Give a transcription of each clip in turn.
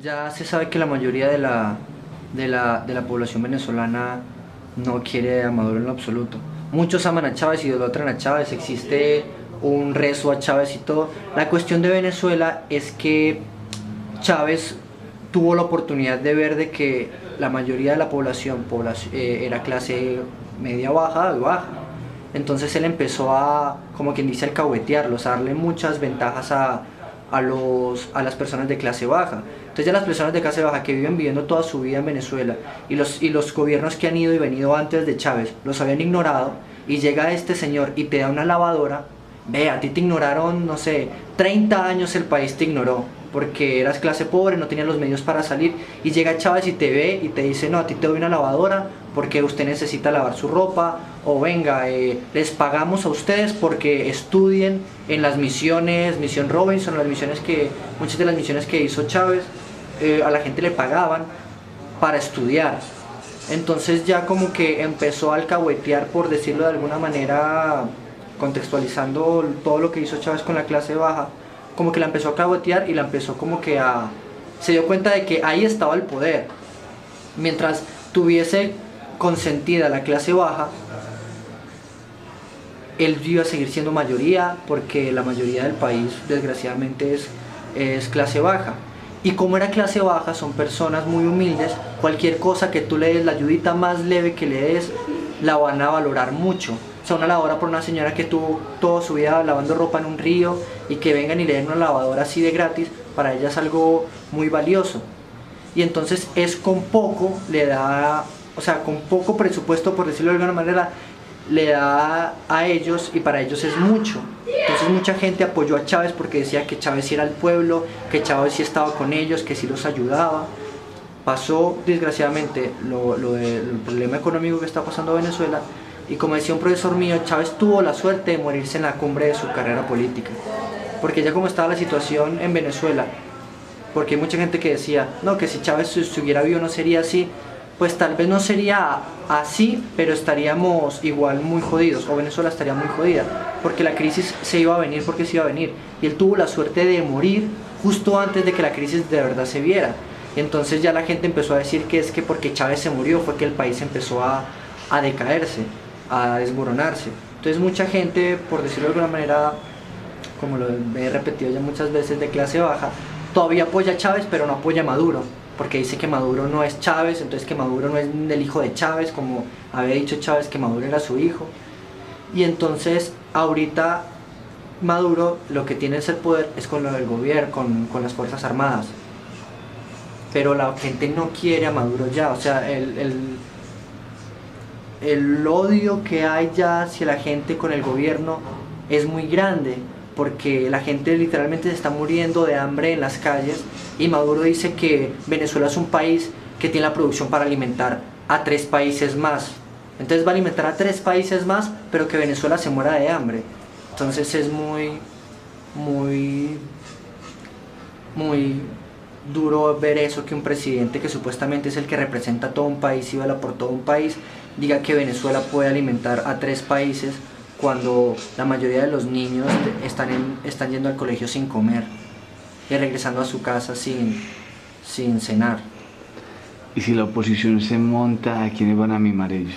Ya se sabe que la mayoría de la población venezolana no quiere a Maduro en lo absoluto. Muchos aman a Chávez, idolatran a Chávez, existe un rezo a Chávez y todo. La cuestión de Venezuela es que Chávez tuvo la oportunidad de ver de que la mayoría de la población, era clase media baja. Entonces él empezó a, como quien dice, alcahuetearlos, a darle muchas ventajas a las personas de clase baja. Entonces ya las personas de clase baja que viven viviendo toda su vida en Venezuela y los gobiernos que han ido y venido antes de Chávez los habían ignorado, y llega este señor y te da una lavadora. Ve, a ti te ignoraron, no sé, 30 años el país te ignoró porque eras clase pobre, no tenías los medios para salir, y llega Chávez y te ve y te dice, no, a ti te doy una lavadora porque usted necesita lavar su ropa, o venga, les pagamos a ustedes porque estudien en las misiones, Misión Robinson, muchas de las misiones que hizo Chávez, a la gente le pagaban para estudiar. Entonces ya como que empezó a alcahuetear, por decirlo de alguna manera, contextualizando todo lo que hizo Chávez con la clase baja, como que la empezó a cabotear y la empezó como que se dio cuenta de que ahí estaba el poder. Mientras tuviese consentida la clase baja, él iba a seguir siendo mayoría, porque la mayoría del país desgraciadamente es clase baja. Y como era clase baja, son personas muy humildes, cualquier cosa que tú le des, la ayudita más leve que le des, la van a valorar mucho. O sea, una lavadora por una señora que tuvo toda su vida lavando ropa en un río, y que vengan y le den una lavadora así de gratis, para ella es algo muy valioso. Y entonces con poco le da, o sea, con poco presupuesto, por decirlo de alguna manera, le da a ellos, y para ellos es mucho. Entonces mucha gente apoyó a Chávez porque decía que Chávez sí era el pueblo, que Chávez sí estaba con ellos, que sí los ayudaba. Pasó desgraciadamente lo del problema económico que está pasando en Venezuela, y como decía un profesor mío, Chávez tuvo la suerte de morirse en la cumbre de su carrera política, porque ya como estaba la situación en Venezuela, porque hay mucha gente que decía, no, que si Chávez estuviera vivo no sería así. Pues tal vez no sería así, pero estaríamos igual muy jodidos, o Venezuela estaría muy jodida, porque la crisis se iba a venir, porque se iba a venir, y él tuvo la suerte de morir justo antes de que la crisis de verdad se viera. Y entonces ya la gente empezó a decir que es que porque Chávez se murió fue que el país empezó a decaerse, a desmoronarse. Entonces mucha gente, por decirlo de alguna manera, como lo he repetido ya muchas veces, de clase baja, todavía apoya a Chávez, pero no apoya a Maduro, porque dice que Maduro no es Chávez, entonces que Maduro no es el hijo de Chávez, como había dicho Chávez que Maduro era su hijo. Y entonces ahorita Maduro lo que tiene es el poder, es con lo del gobierno, con las Fuerzas Armadas. Pero la gente no quiere a Maduro ya, o sea, el odio que hay ya hacia la gente con el gobierno es muy grande, porque la gente literalmente se está muriendo de hambre en las calles, y Maduro dice que Venezuela es un país que tiene la producción para alimentar a 3 países más. Entonces va a alimentar a 3 países más, pero que Venezuela se muera de hambre. Entonces es muy duro ver eso, que un presidente que supuestamente es el que representa a todo un país y vela por todo un país, diga que Venezuela puede alimentar a 3 países, cuando la mayoría de los niños están yendo al colegio sin comer y regresando a su casa sin cenar. Y si la oposición se monta, ¿a quiénes van a mimar ellos?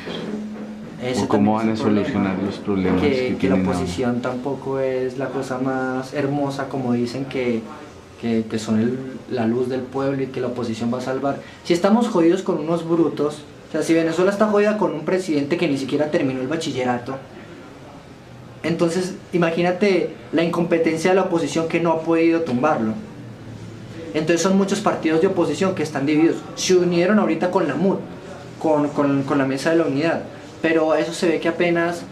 Ese ¿O cómo van a también es un solucionar problema, los problemas que la tienen ahora? oposición tampoco es la cosa más hermosa, como dicen que son la luz del pueblo y que la oposición va a salvar. Si estamos jodidos con unos brutos, o sea, si Venezuela está jodida con un presidente que ni siquiera terminó el bachillerato, entonces imagínate la incompetencia de la oposición, que no ha podido tumbarlo. Entonces son muchos partidos de oposición que están divididos. Se unieron ahorita con la MUD, con la Mesa de la Unidad, pero eso se ve que apenas,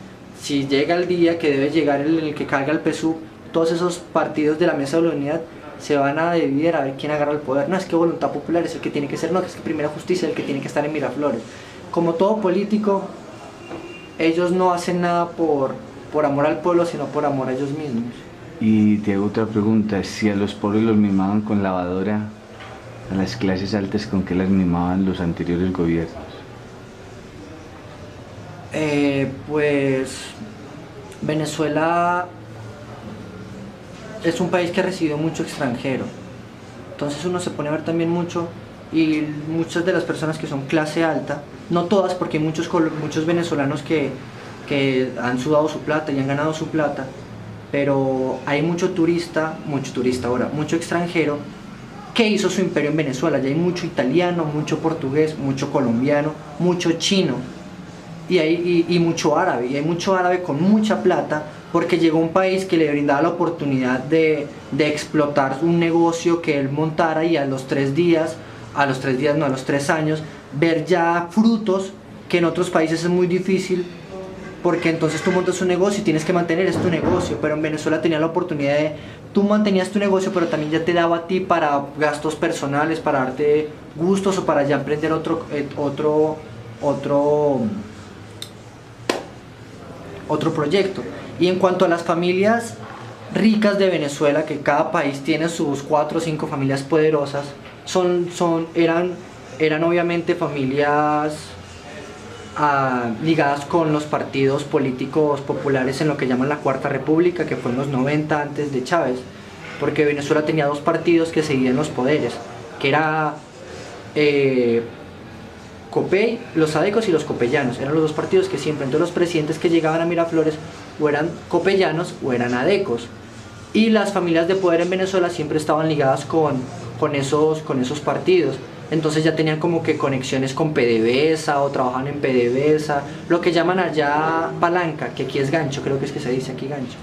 si llega el día que debe llegar el que caiga el PSUV, todos esos partidos de la Mesa de la Unidad se van a dividir a ver quién agarra el poder. No, es que Voluntad Popular es el que tiene que ser, no, es que Primera Justicia es el que tiene que estar en Miraflores. Como todo político, ellos no hacen nada por amor al pueblo, sino por amor a ellos mismos. Y te hago otra pregunta, si a los pobres los mimaban con lavadora, a las clases altas, ¿con qué las mimaban los anteriores gobiernos? Pues Venezuela es un país que ha recibido mucho extranjero, Entonces uno se pone a ver también mucho, y muchas de las personas que son clase alta, no todas, porque hay muchos venezolanos que han sudado su plata y han ganado su plata, pero hay mucho turista ahora, mucho extranjero que hizo su imperio en Venezuela. Ya hay mucho italiano, mucho portugués, mucho colombiano, mucho chino y mucho árabe. Y hay mucho árabe con mucha plata porque llegó a un país que le brindaba la oportunidad de explotar un negocio que él montara, y a los 3 años, ver ya frutos que en otros países es muy difícil, porque entonces tú montas un negocio y tienes que mantener tu negocio, pero en Venezuela tenía la oportunidad de, tú mantenías tu negocio, pero también ya te daba a ti para gastos personales, para darte gustos o para ya emprender otro proyecto. Y en cuanto a las familias ricas de Venezuela, que cada país tiene sus 4 o 5 familias poderosas, eran obviamente familias ligadas con los partidos políticos populares en lo que llaman la Cuarta República, que fue en los 90 antes de Chávez, porque Venezuela tenía 2 partidos que seguían los poderes, que era Copey, los adecos y los copellanos. Eran los 2 partidos que siempre, entonces los presidentes que llegaban a Miraflores o eran copellanos o eran adecos, y las familias de poder en Venezuela siempre estaban ligadas con esos partidos. Entonces ya tenían como que conexiones con PDVSA o trabajaban en PDVSA, lo que llaman allá palanca, que aquí es gancho, creo que es que se dice aquí gancho.